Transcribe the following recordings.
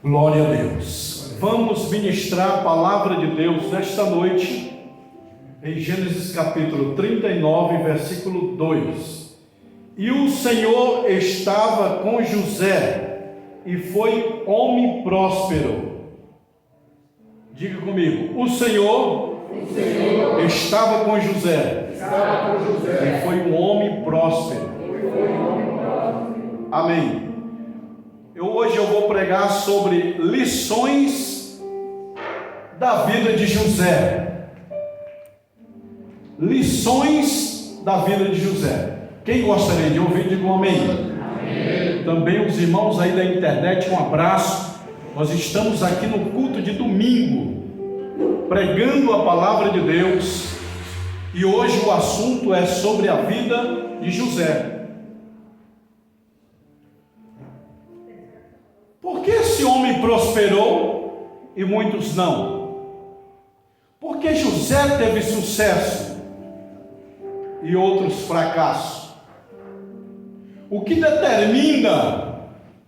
Glória a Deus. Vamos ministrar a palavra de Deus nesta noite em Gênesis capítulo 39, versículo 2. E o Senhor estava com José e foi homem próspero. Diga comigo, o Senhor estava com José e foi um homem próspero. Amém. Hoje eu vou pregar sobre lições da vida de José. Lições da vida de José. Quem gostaria de ouvir, diga um amém. Amém. Também os irmãos aí da internet, um abraço. Nós estamos aqui no culto de domingo, pregando a palavra de Deus. E hoje o assunto é sobre a vida de José. Por que esse homem prosperou e muitos não? Por que José teve sucesso e outros fracassos? O que determina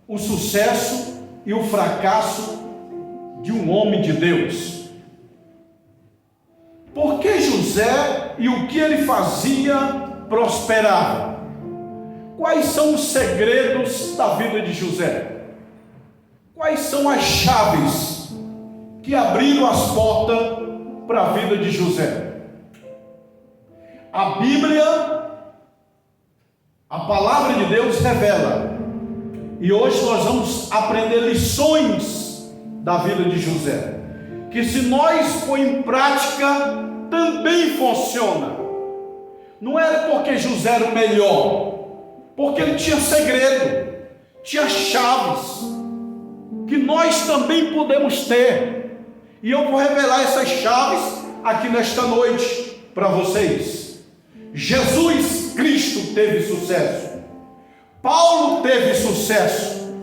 o sucesso e o fracasso de um homem de Deus? Por que José e o que ele fazia prosperava? Quais são os segredos da vida de José? Quais são as chaves que abriram as portas para a vida de José? A Bíblia, a palavra de Deus revela. E hoje nós vamos aprender lições da vida de José, que se nós pôr em prática, também funciona. Não era porque José era o melhor, porque ele tinha segredo, tinha chaves, que nós também podemos ter. E eu vou revelar essas chaves aqui nesta noite para vocês. Jesus Cristo teve sucesso. Paulo teve sucesso.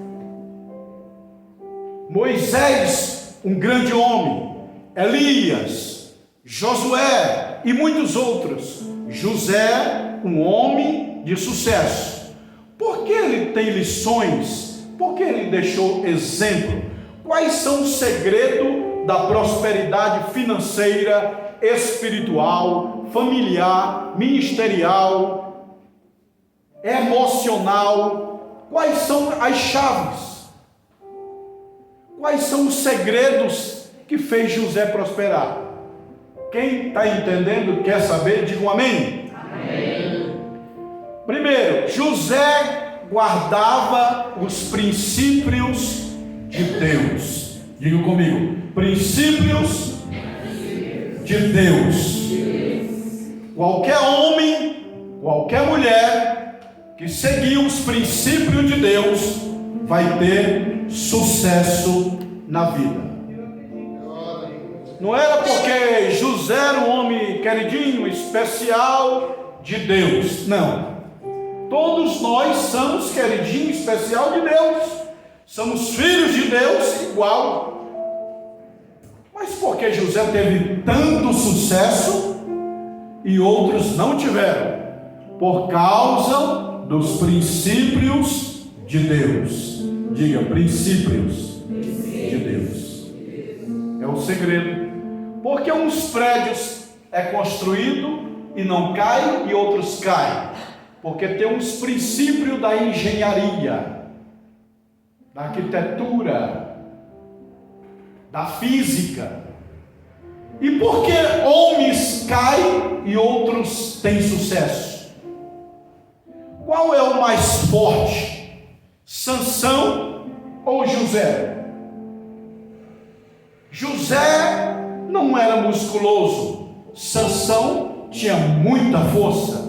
Moisés, um grande homem. Elias, Josué e muitos outros. José, um homem de sucesso. Por que ele tem lições? Por que ele deixou exemplo? Quais são os segredos da prosperidade financeira, espiritual, familiar, ministerial, emocional? Quais são as chaves? Quais são os segredos que fez José prosperar? Quem está entendendo, quer saber, diga um amém. Amém. Primeiro, José guardava os princípios de Deus. Diga comigo, princípios de Deus. Qualquer homem, qualquer mulher que seguir os princípios de Deus vai ter sucesso na vida. Não era porque José era um homem queridinho, especial de Deus, não. Todos nós somos queridinho especial de Deus, somos filhos de Deus igual. Mas por que José teve tanto sucesso e outros não tiveram? Por causa dos princípios de Deus. Diga, princípios de Deus. É o segredo. Porque uns prédios é construído e não cai e outros caem. Porque tem uns princípios da engenharia, da arquitetura, da física. E por que homens caem e outros têm sucesso? Qual é o mais forte? Sansão ou José? José não era musculoso, Sansão tinha muita força.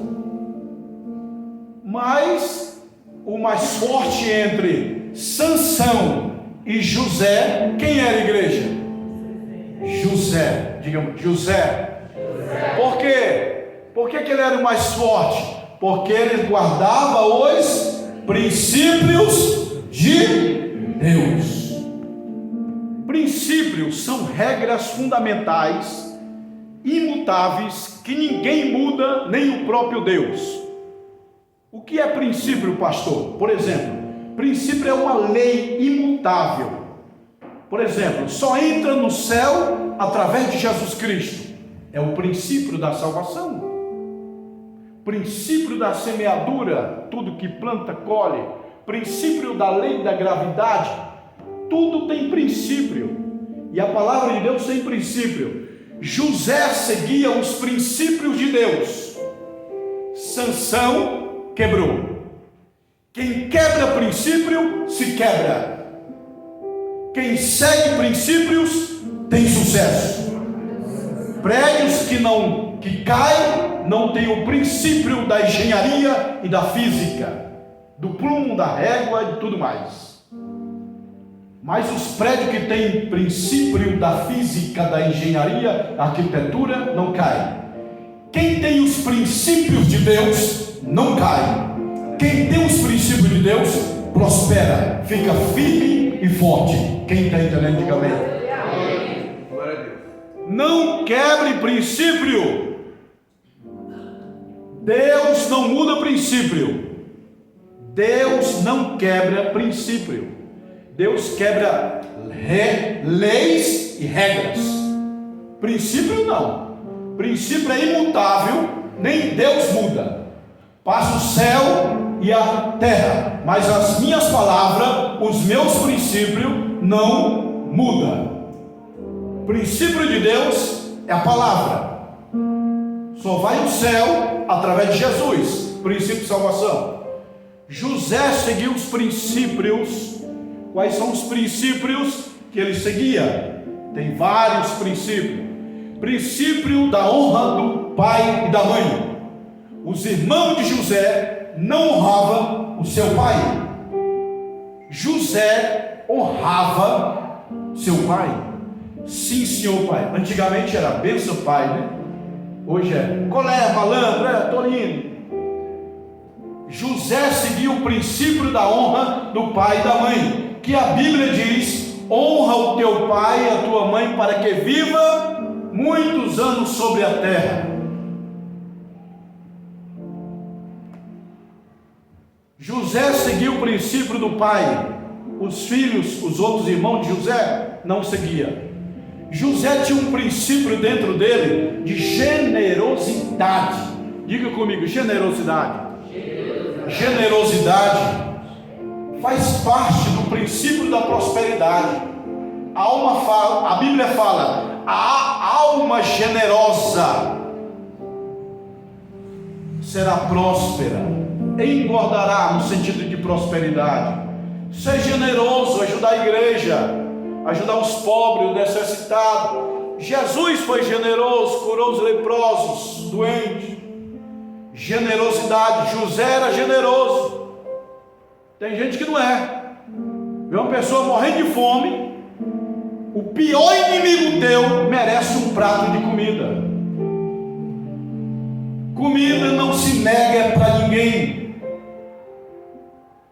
Mas o mais forte entre Sansão e José, quem era a igreja? José. Digamos, José. Por quê? Por que ele era o mais forte? Porque ele guardava os princípios de Deus. Princípios são regras fundamentais, imutáveis, que ninguém muda, nem o próprio Deus. O que é princípio, pastor? Por exemplo, princípio é uma lei imutável. Por exemplo, só entra no céu através de Jesus Cristo. É o princípio da salvação. Princípio da semeadura, tudo que planta colhe. Princípio da lei da gravidade, tudo tem princípio. E a palavra de Deus tem princípio. José seguia os princípios de Deus. Sansão quebrou. Quem quebra princípio, se quebra. Quem segue princípios, tem sucesso. Prédios que caem, não tem o princípio da engenharia e da física, do plumo, da régua e tudo mais. Mas os prédios que têm princípio da física, da engenharia, arquitetura, não caem. Quem tem os princípios de Deus, não cai. Quem tem os princípios de Deus, prospera, fica firme e forte. Quem está entendendo, diga amém. Não quebre princípio. Deus não muda princípio. Deus não quebra princípio. Deus quebra leis e regras. Princípio não. Princípio é imutável, nem Deus muda. Passa o céu e a terra, mas as minhas palavras, os meus princípios não mudam. Princípio de Deus é a palavra. Só vai ao céu através de Jesus. Princípio de salvação. José seguiu os princípios. Quais são os princípios que ele seguia? Tem vários princípios. Princípio da honra do pai e da mãe. Os irmãos de José não honravam o seu pai. José honrava seu pai. Sim, senhor pai. Antigamente era benção pai, né? Hoje é colé, malandro, tolinho. José seguiu o princípio da honra do pai e da mãe, que a Bíblia diz: honra o teu pai e a tua mãe para que viva muitos anos sobre a terra. José seguiu o princípio do pai. Os filhos, os outros irmãos de José, não seguiam. José tinha um princípio dentro dele de generosidade. Diga comigo, generosidade. Generosidade faz parte do princípio da prosperidade. A Bíblia fala: a alma generosa será próspera, engordará no sentido de prosperidade. Ser generoso, ajudar a igreja, ajudar os pobres, os necessitados. Jesus foi generoso, curou os leprosos, doentes. Generosidade. José era generoso. Tem gente que não é. Vê uma pessoa morrendo de fome, o pior inimigo teu merece um prato de comida. Comida não se nega para ninguém.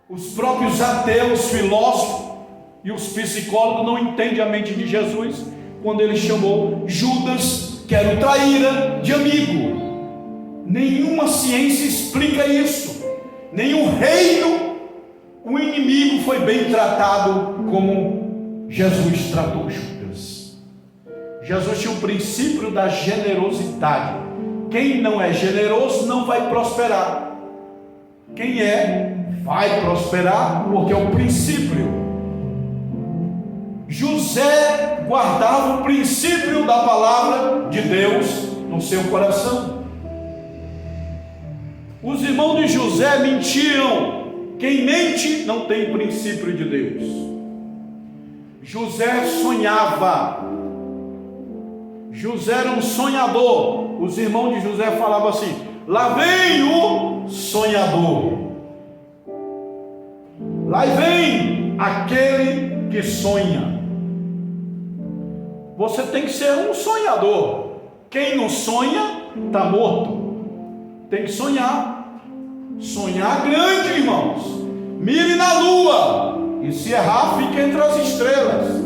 Os próprios ateus, filósofos e os psicólogos não entendem a mente de Jesus quando ele chamou Judas, que era o traíra, de amigo. Nenhuma ciência explica isso. Nenhum reino, o inimigo foi bem tratado como Jesus tratou Judas. Jesus tinha o princípio da generosidade. Quem não é generoso não vai prosperar. Quem é, vai prosperar, porque é o princípio. José guardava o princípio da palavra de Deus no seu coração. Os irmãos de José mentiam. Quem mente não tem princípio de Deus. José sonhava. José era um sonhador. Os irmãos de José falavam assim: lá vem o sonhador. Lá vem aquele que sonha. Você tem que ser um sonhador. Quem não sonha está morto. Tem que sonhar. Sonhar grande, irmãos. Mire na lua, e se errar, fique entre as estrelas.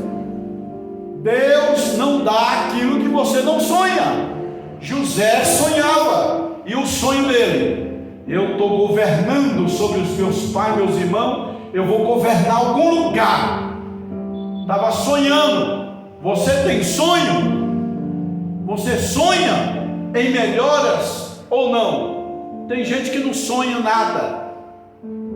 Deus não dá aquilo que você não sonha. José sonhava, e o sonho dele: eu estou governando sobre os meus pais, meus irmãos, eu vou governar algum lugar. estava sonhando. Você tem sonho? Você sonha em melhoras ou não? Tem gente que não sonha nada.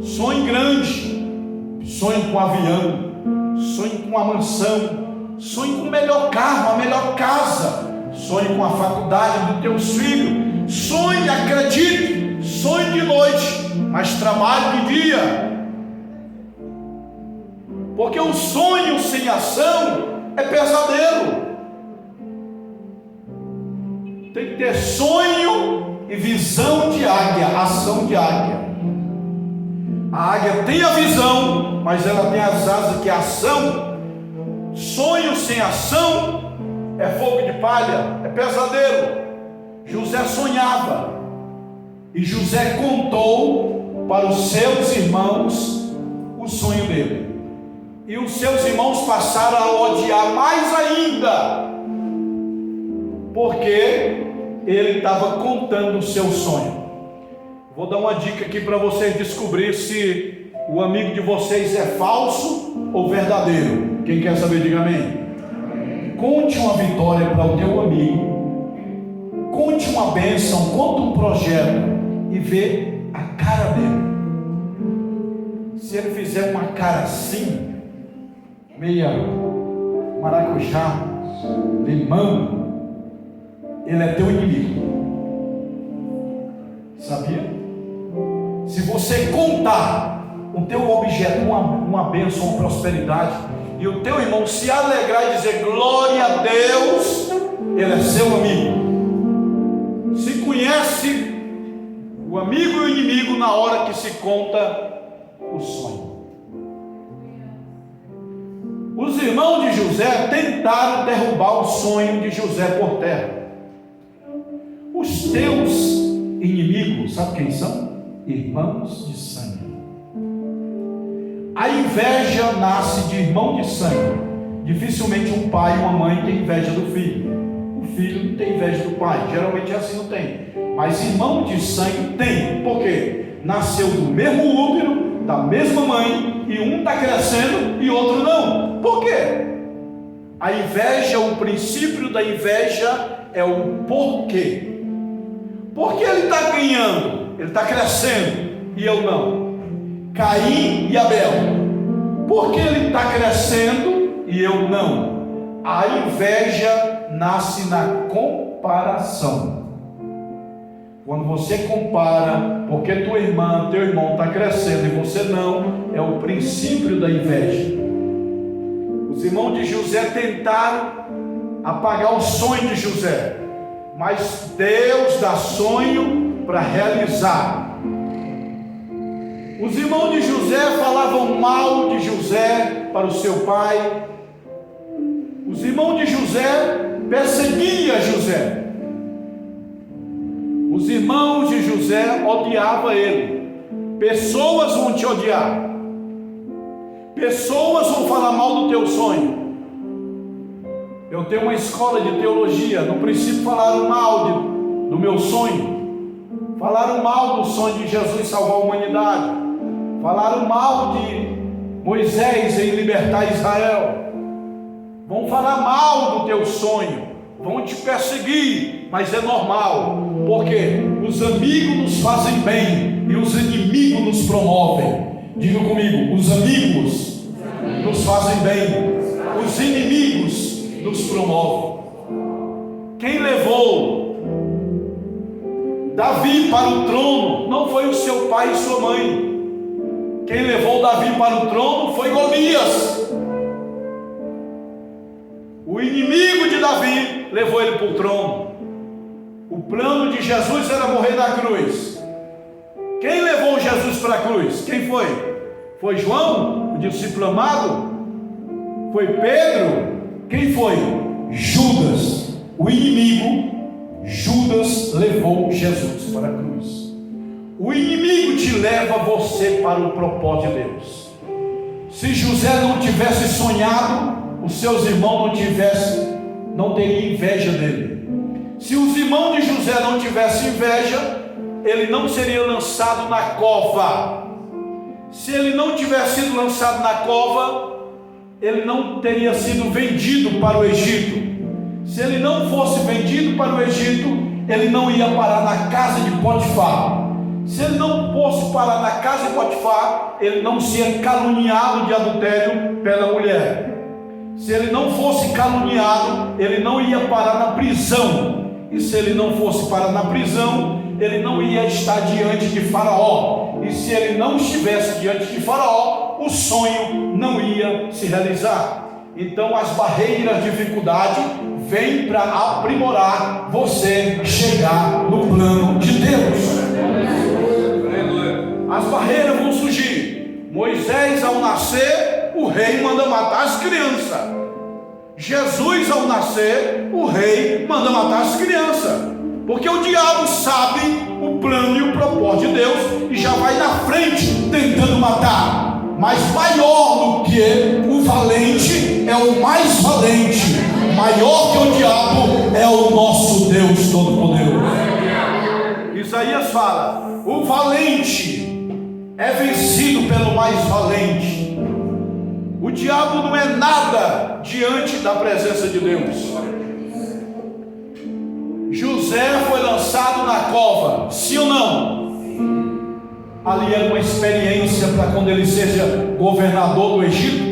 Sonha grande, sonha com um avião, sonha com uma mansão, sonha com o melhor carro, a melhor casa, sonha com a faculdade dos teus filhos, sonhe, acredite, sonhe de noite, mas trabalhe de dia. Porque um sonho sem ação é pesadelo. Tem que ter sonho e visão de águia, ação de águia. A águia tem a visão, mas ela tem as asas que é ação. Sonho sem ação é fogo de palha, é pesadelo. José sonhava, e José contou para os seus irmãos o sonho dele. E os seus irmãos passaram a odiar mais ainda, porque ele estava contando o seu sonho. Vou dar uma dica aqui para vocês descobrir se o amigo de vocês é falso ou verdadeiro. Quem quer saber, diga amém. Conte uma vitória para o teu amigo, conte uma bênção, conte um projeto e vê a cara dele. Se ele fizer uma cara assim, meia maracujá, limão, ele é teu inimigo. Sabia? Se você contar o teu objeto, uma bênção, uma prosperidade, e o teu irmão se alegrar e dizer glória a Deus, ele é seu amigo. Se conhece o amigo e o inimigo na hora que se conta o sonho. Os irmãos de José tentaram derrubar o sonho de José por terra. Os teus inimigos, sabe quem são? Irmãos de sangue. A inveja nasce de irmão de sangue. Dificilmente um pai e uma mãe tem inveja do filho. O filho não tem inveja do pai. Geralmente assim não tem. Mas irmão de sangue tem. Por quê? Nasceu do mesmo útero, da mesma mãe, e um está crescendo e outro não. Por quê? A inveja, o princípio da inveja é o porquê. Porque ele está ganhando, ele está crescendo e eu não. Caim e Abel. Porque ele está crescendo e eu não. A inveja nasce na comparação. Quando você compara, porque tua irmã, teu irmão está crescendo e você não, é o princípio da inveja. Os irmãos de José tentaram apagar o sonho de José, mas Deus dá sonho para realizar. Os irmãos de José falavam mal de José para o seu pai. Os irmãos de José perseguiam José. Os irmãos de José odiavam ele. Pessoas vão te odiar. Pessoas vão falar mal do teu sonho. Eu tenho uma escola de teologia. No princípio falaram mal do meu sonho. Falaram mal do sonho de Jesus salvar a humanidade. Falaram mal de Moisés em libertar Israel. Vão falar mal do teu sonho. Vão te perseguir, mas é normal, porque os amigos nos fazem bem e os inimigos nos promovem. Diga comigo, os amigos nos fazem bem, os inimigos nos promovem. Quem levou Davi para o trono não foi o seu pai e sua mãe. Quem levou Davi para o trono foi Golias. O inimigo de Davi levou ele para o trono. O plano de Jesus era morrer na cruz. Quem levou Jesus para a cruz? Quem foi? Foi João, o discípulo amado? Foi Pedro? Quem foi? Judas. O inimigo, Judas, levou Jesus para a cruz. O inimigo te leva você para o propósito de Deus. Se José não tivesse sonhado, os seus irmãos não teriam inveja dele. Se os irmãos de José não tivessem inveja, ele não seria lançado na cova. Se ele não tivesse sido lançado na cova, ele não teria sido vendido para o Egito. Se ele não fosse vendido para o Egito, ele não ia parar na casa de Potifar. Se ele não fosse parar na casa de Potifar, ele não seria caluniado de adultério pela mulher. Se ele não fosse caluniado, ele não ia parar na prisão. E se ele não fosse parar na prisão, ele não ia estar diante de Faraó. E se ele não estivesse diante de Faraó, o sonho não ia se realizar. Então as barreiras de dificuldade vêm para aprimorar você chegar no plano de Deus. As barreiras vão surgir. Moisés, ao nascer, o rei manda matar as crianças. Jesus, ao nascer, o rei manda matar as crianças. Porque o diabo sabe o plano e o propósito de Deus e já vai na frente tentando matar. Mas maior do que o valente é o mais valente. Maior que o diabo é o nosso Deus Todo-Poderoso. Isaías fala: o valente é vencido pelo mais valente. O diabo não é nada diante da presença de Deus. José foi lançado na cova, sim ou não? Ali era uma experiência para quando ele seja governador do Egito,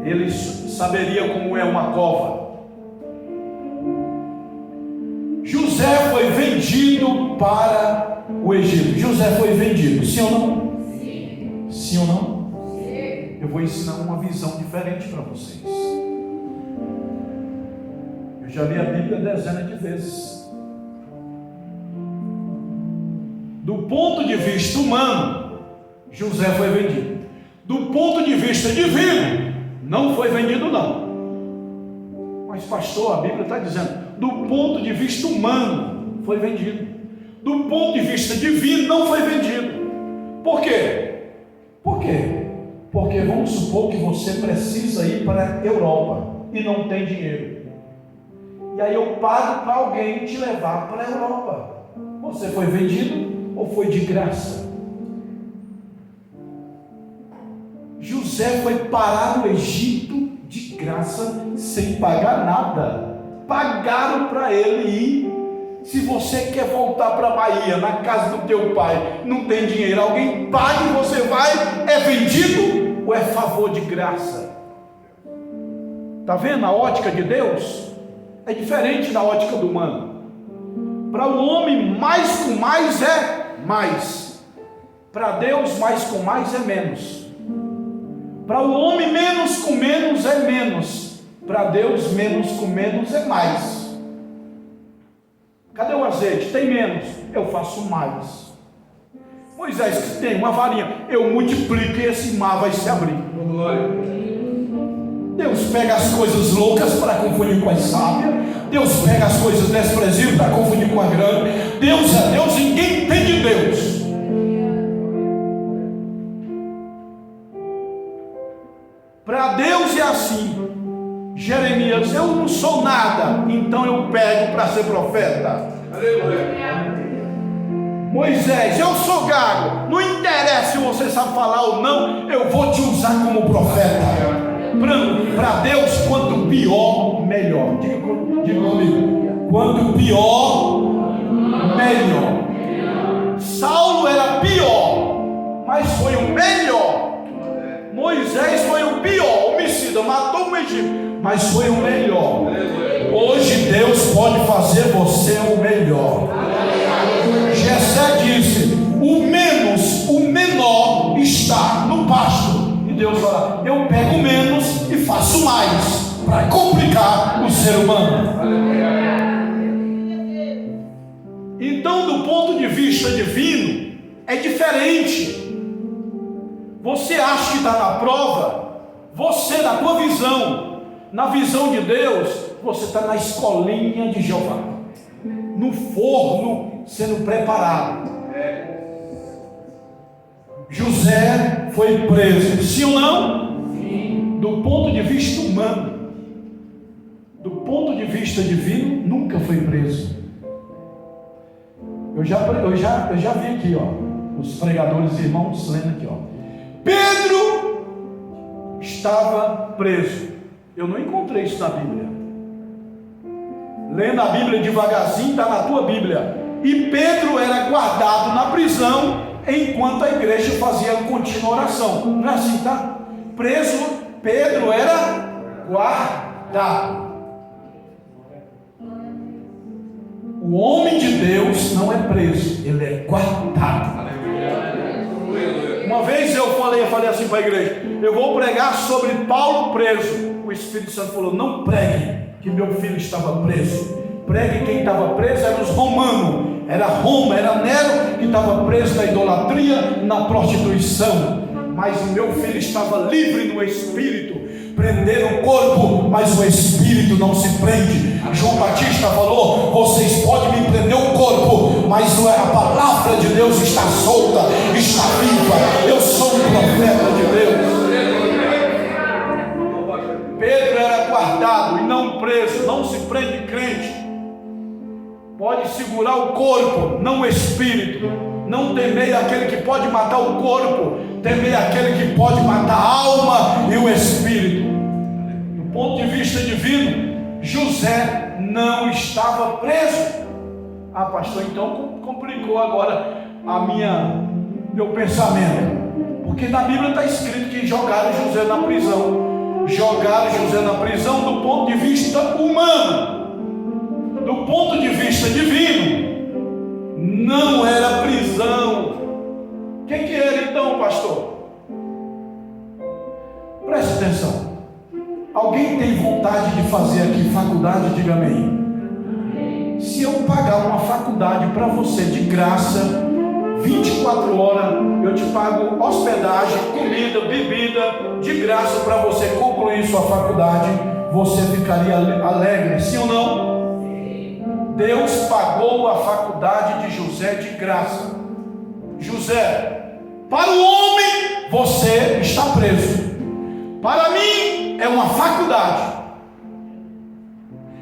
ele saberia como é uma cova. José foi vendido para o Egito. José foi vendido, sim ou não? Sim. Sim ou não? Sim. Eu vou ensinar uma visão diferente para vocês. Eu já li a Bíblia dezenas de vezes. Do ponto de vista humano, José foi vendido. Do ponto de vista divino, não foi vendido não. Mas pastor, a Bíblia está dizendo, do ponto de vista humano, foi vendido. Do ponto de vista divino, não foi vendido. Por quê? Por quê? Porque vamos supor que você precisa ir para a Europa e não tem dinheiro. E aí eu pago para alguém te levar para a Europa. Você foi vendido ou foi de graça? José foi parar no Egito de graça, sem pagar nada. Pagaram para ele ir. Se você quer voltar para a Bahia, na casa do teu pai, não tem dinheiro, alguém paga e você vai, é vendido ou é favor de graça? Está vendo a ótica de Deus? É diferente da ótica do humano. Para o homem, mais com mais é mais. Para Deus, mais com mais é menos. Para o homem, menos com menos é menos. Para Deus, menos com menos é mais. Cadê o azeite? Tem menos, eu faço mais. Moisés, que tem uma varinha, eu multiplico e esse mar vai se abrir. Deus pega as coisas loucas para confundir com as sábias. Deus pega as coisas desprezíveis para confundir com a grande. Deus é Deus, ninguém entende Deus. Para Deus é assim. Jeremias, eu não sou nada, então eu pego para ser profeta. Moisés, eu sou gago, não interessa se você sabe falar ou não, eu vou te usar como profeta. Para Deus, quanto pior, melhor. Diga comigo, quanto pior, melhor. Saulo era pior, mas foi o melhor. Moisés foi o pior, homicida, matou o Egito, mas foi o melhor. Hoje Deus pode fazer você o melhor. Jessé disse: o menos, o menor está no pasto. E Deus fala: eu pego menos e faço mais, para complicar o ser humano. Então, do ponto de vista divino, é diferente. Você acha que está na prova, você, na tua visão, na visão de Deus, você está na escolinha de Jeová, no forno sendo preparado. José foi preso, sim ou não? Sim. Do ponto de vista humano. Do ponto de vista divino, nunca foi preso. Eu já vi aqui, ó, os pregadores irmãos lendo aqui, ó. Pedro estava preso. Eu não encontrei isso na Bíblia. Lendo a Bíblia devagarzinho, está na tua Bíblia. E Pedro era guardado na prisão enquanto a igreja fazia contínua oração. Não é assim, tá? Preso, Pedro era guardado. O homem de Deus não é preso, ele é guardado. Uma vez eu falei assim para a igreja: eu vou pregar sobre Paulo preso. O Espírito Santo falou: não pregue que meu filho estava preso. Pregue quem estava preso eram os romanos. Era Roma, era Nero que estava preso na idolatria, na prostituição. Mas o meu filho estava livre no espírito. Prenderam o corpo, mas o espírito não se prende. João Batista falou: vocês podem me prender o corpo, mas a palavra de Deus está solta, está viva. Eu sou um profeta de Deus. Pedro era guardado e não preso. Não se prende crente. Pode segurar o corpo, não o espírito. Não temei aquele que pode matar o corpo, temei aquele que pode matar a alma e o espírito. Do ponto de vista divino, José não estava preso. Ah, pastor, então complicou agora meu pensamento. Porque na Bíblia está escrito que jogaram José na prisão. Jogaram José na prisão do ponto de vista humano. Do ponto de vista divino, não era prisão. O que era então, pastor? Preste atenção. Alguém tem vontade de fazer aqui faculdade? Diga amém. Se eu pagar uma faculdade para você de graça, 24 horas, eu te pago hospedagem, comida, bebida, de graça para você concluir sua faculdade, você ficaria alegre, sim ou não? Deus pagou a faculdade de José de graça. José, para o homem você está preso, para mim é uma faculdade.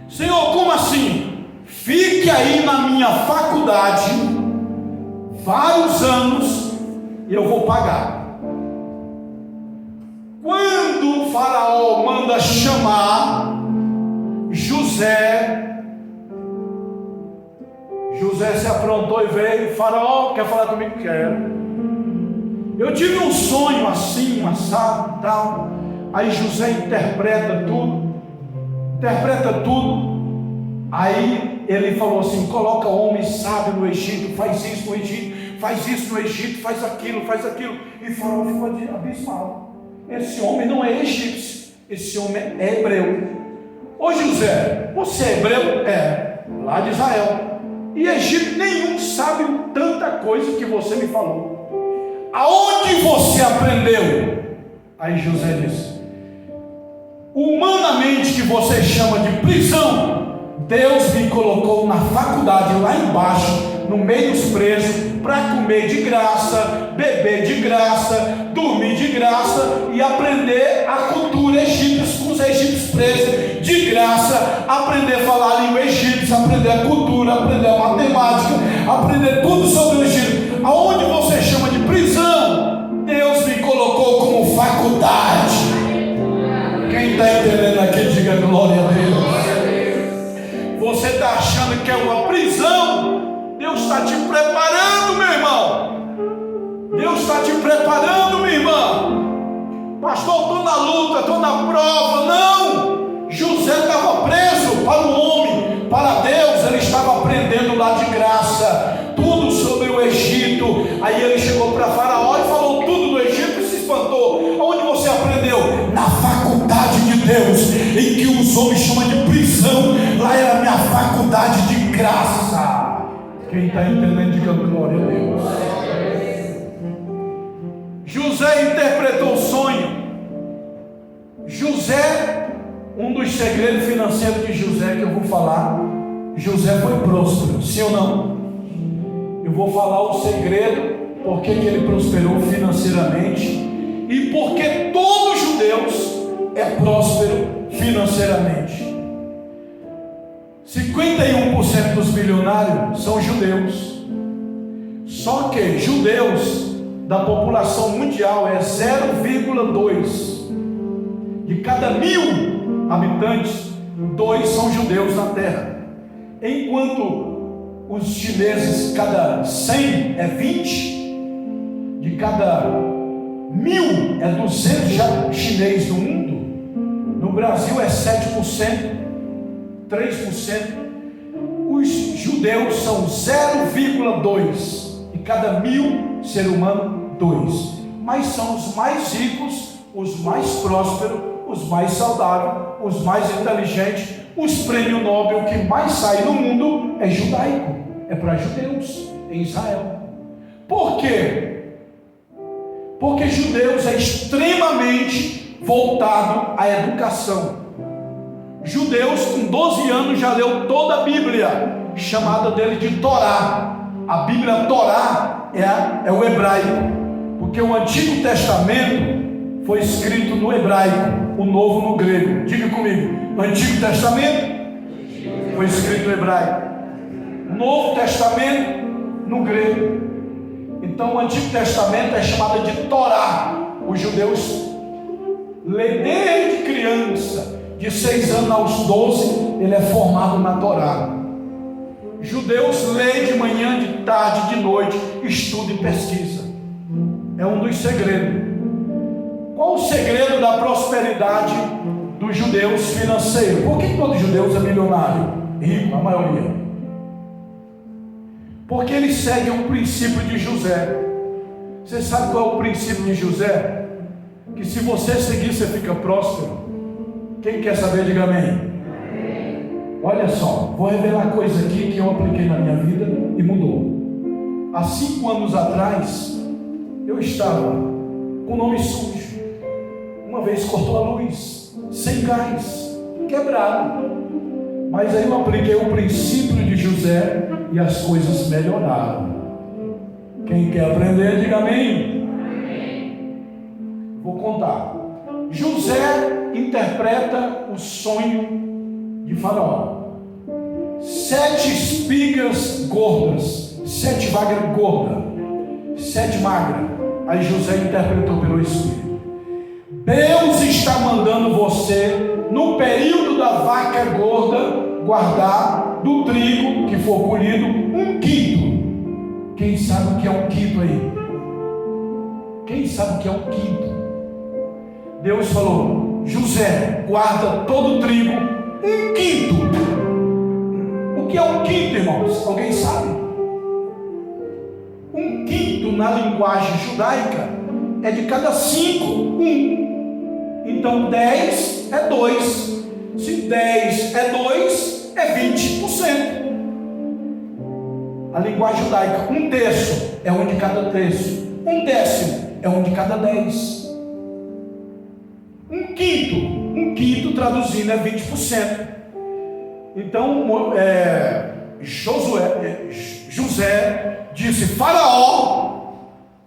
Senhor, como assim? Fique aí na minha faculdade vários anos e eu vou pagar. Quando o faraó manda chamar José se aprontou e veio. Faraó, quer falar comigo? Quero. Eu tive um sonho assim, um assado, tal. Aí José interpreta tudo. Aí ele falou assim: coloca homem sábio no Egito, faz isso no Egito, faz isso no Egito, faz aquilo. E Faraó ficou abismado. Esse homem não é egípcio, esse homem é hebreu. Ô José, você é hebreu? É, lá de Israel. E Egito nenhum sabe tanta coisa que você me falou. Aonde você aprendeu? Aí José disse: humanamente, que você chama de prisão, Deus me colocou na faculdade lá embaixo, no meio dos presos, para comer de graça, beber de graça, dormir de graça e aprender a cultura egípcia com os egípcios presos de graça, aprender a falar a língua egípcia, aprender a cultura, aprender a matemática, aprender tudo sobre o Egito. Aonde você chama de prisão, Deus me colocou como faculdade. Quem está entendendo aqui, diga glória a Deus. Você está achando que é uma prisão? Deus está te preparando, meu irmão. Deus está te preparando, minha irmã. Pastor, estou na luta, estou na prova. Não! José estava preso para o homem, para Deus ele estava aprendendo lá de graça, tudo sobre o Egito. Aí ele chegou para Faraó e falou tudo do Egito e se espantou. Aonde você aprendeu? Na faculdade de Deus, em que os homens chamam de prisão. Lá era a minha faculdade de graça. Quem está entendendo, diga glória a Deus. José interpretou o sonho. José, um dos segredos financeiros de José que eu vou falar, José foi próspero, sim ou não? Eu vou falar o segredo, porque que ele prosperou financeiramente e porque todo judeu é próspero financeiramente. 51% dos bilionários são judeus. Só que judeus da população mundial é 0,2. De cada 1.000 habitantes, 2 são judeus na terra. Enquanto os chineses, cada 100 é 20, de cada 1.000 é 200 chinês no mundo. No Brasil é 7%, 3%. Os judeus são 0,2 de cada 1.000 ser humano, 2. Mas são os mais ricos, os mais prósperos, os mais saudáveis, os mais inteligentes. Os prêmios Nobel que mais saem no mundo é judaico, é para judeus em Israel. Por quê? Porque judeus é extremamente voltado à educação. Judeus com 12 anos já leu toda a Bíblia, chamada dele de Torá. A Bíblia Torá é o hebraico, porque o Antigo Testamento foi escrito no hebraico, o Novo no grego. Diga comigo, o Antigo Testamento foi escrito no hebraico, Novo Testamento no grego. Então o Antigo Testamento é chamado de Torá. Os judeus lê desde criança, de 6 anos aos 12, ele é formado na Torá. Judeus lê de manhã, de tarde, de noite, estuda e pesquisa. É um dos segredos. Qual o segredo da prosperidade dos judeus financeiro? Por que todos os judeus é milionário? Rico, a maioria. Porque eles seguem o princípio de José. Você sabe qual é o princípio de José? Que se você seguir, você fica próspero. Quem quer saber, diga amém. Olha só, vou revelar coisa aqui que eu apliquei na minha vida e mudou. Há 5 anos atrás, eu estava com o nome sujo. Uma vez cortou a luz, sem gás, quebrado. Mas aí eu apliquei o princípio de José e as coisas melhoraram. Quem quer aprender, diga amém. Vou contar. José interpreta o sonho de Faraó. 7 espigas gordas, 7 vacas gordas, 7 magras. Aí José interpretou pelo Espírito. Deus está mandando você, no período da vaca gorda, guardar do trigo que for colhido 1/5. Quem sabe o que é 1/5 aí? Quem sabe o que é 1/5? Deus falou: José, guarda todo o trigo 1/5. O que é 1/5, irmãos? Alguém sabe? 1/5 na linguagem judaica é de cada 5, 1. Então 10 é 2. Se 10 é 2, é 20%. A linguagem judaica, 1/3 é 1 de cada terço. 1/10 é 1 de cada 10. 1/5 traduzindo é 20%. Então José disse: Faraó,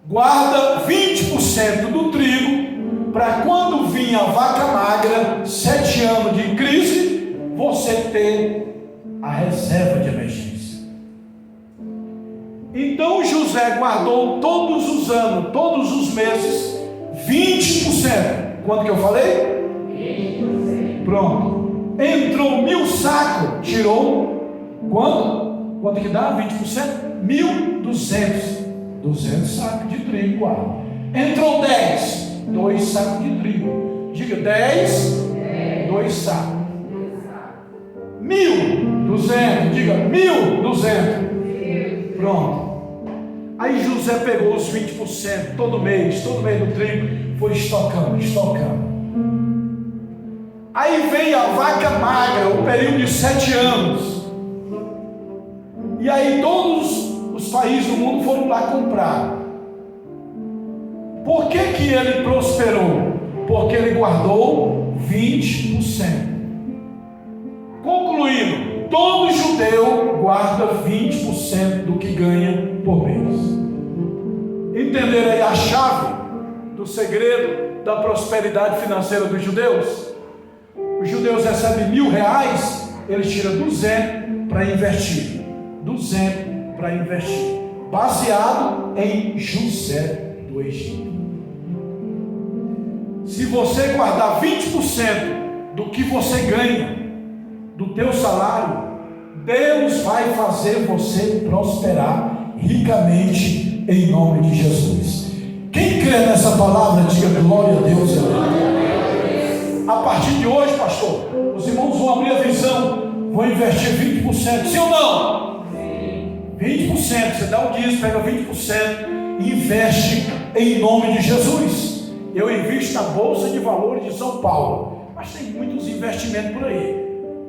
guarda 20% do trigo, para quando vir a vaca magra, 7 anos de crise, você ter a reserva de emergência. Então José guardou todos os anos, todos os meses, 20%. Quanto que eu falei? 20%. Pronto. Entrou 1.000 sacos, tirou quanto? Quanto que dá? 20%? 1.200. 200 sacos de trigo guarda. Entrou 10. 2 sacos de trigo. Diga 10, 2 sacos. 1.200. Diga 1.200. Pronto. Aí José pegou os 20% todo mês do trigo, foi estocando. Aí veio a vaca magra, o período de 7 anos. E aí todos os países do mundo foram lá comprar. Por que ele prosperou? Porque ele guardou 20%. Concluindo, todo judeu guarda 20% do que ganha por mês. Entenderam aí a chave do segredo da prosperidade financeira dos judeus? Os judeus recebem R$1.000, eles tiram 200 para investir. 200 para investir. Baseado em José do Egito. Se você guardar 20% do que você ganha, do teu salário, Deus vai fazer você prosperar ricamente em nome de Jesus. Quem crê nessa palavra, diga glória a Deus. A partir de hoje, pastor, os irmãos vão abrir a visão, vão investir 20%, sim ou não? 20%, você dá um dízimo, pega 20% e investe em nome de Jesus. Eu invisto na Bolsa de Valores de São Paulo, mas tem muitos investimentos por aí,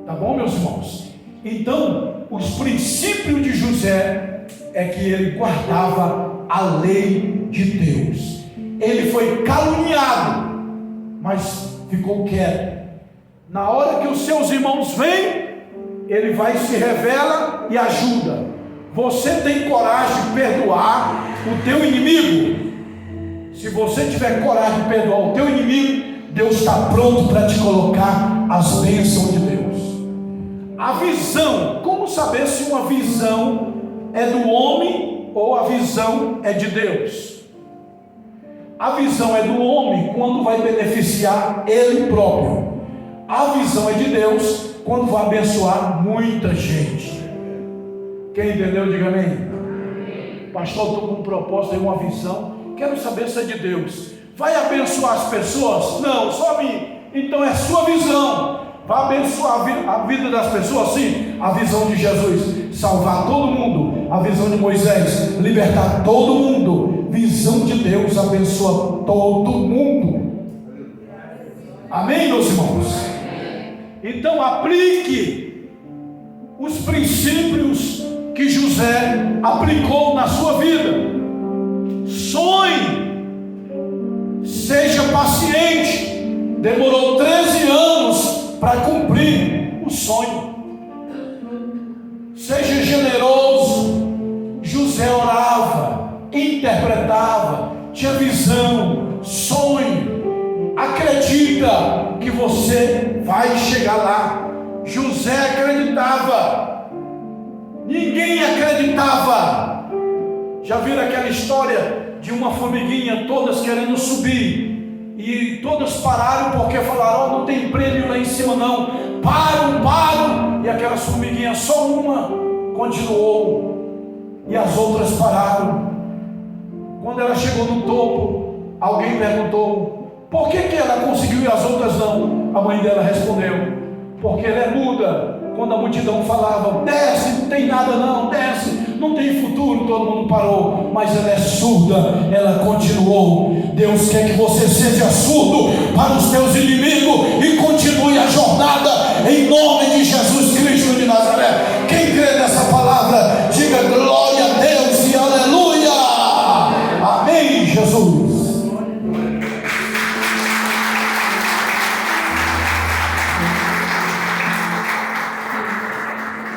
tá bom, meus irmãos? Então, os princípios de José é que ele guardava a lei de Deus. Ele foi caluniado, mas ficou quieto. Na hora que os seus irmãos vêm, ele vai, se revela e ajuda. Você tem coragem de perdoar o teu inimigo? Se você tiver coragem de perdoar o teu inimigo, Deus está pronto para te colocar as bênçãos de Deus. A visão, como saber se uma visão é do homem ou a visão é de Deus? A visão é do homem quando vai beneficiar ele próprio. A visão é de Deus quando vai abençoar muita gente. Quem entendeu, diga amém. Pastor, estou com um propósito e uma visão, quero saber se é de Deus. Vai abençoar as pessoas? Não, só a mim. Então é sua visão. Vai abençoar a vida das pessoas? Sim. A visão de Jesus, salvar todo mundo. A visão de Moisés, libertar todo mundo. Visão de Deus, abençoa todo mundo. Amém, meus irmãos? Então aplique os princípios que José aplicou na sua vida. Sonhe, seja paciente. Demorou 13 anos para cumprir o sonho. Seja generoso. José orava, interpretava, tinha visão, sonho. Acredita que você vai chegar lá. José acreditava. Ninguém acreditava. Já viram aquela história de uma formiguinha, todas querendo subir, e todas pararam porque falaram: oh, não tem prêmio lá em cima não. Param, e aquelas formiguinhas, só uma continuou, e as outras pararam. Quando ela chegou no topo, alguém perguntou: por que ela conseguiu e as outras não? A mãe dela respondeu: porque ela é muda. Quando a multidão falava: desce, não tem nada não, desce, não tem futuro, todo mundo parou. Mas ela é surda, ela continuou. Deus quer que você seja surdo para os teus inimigos e continue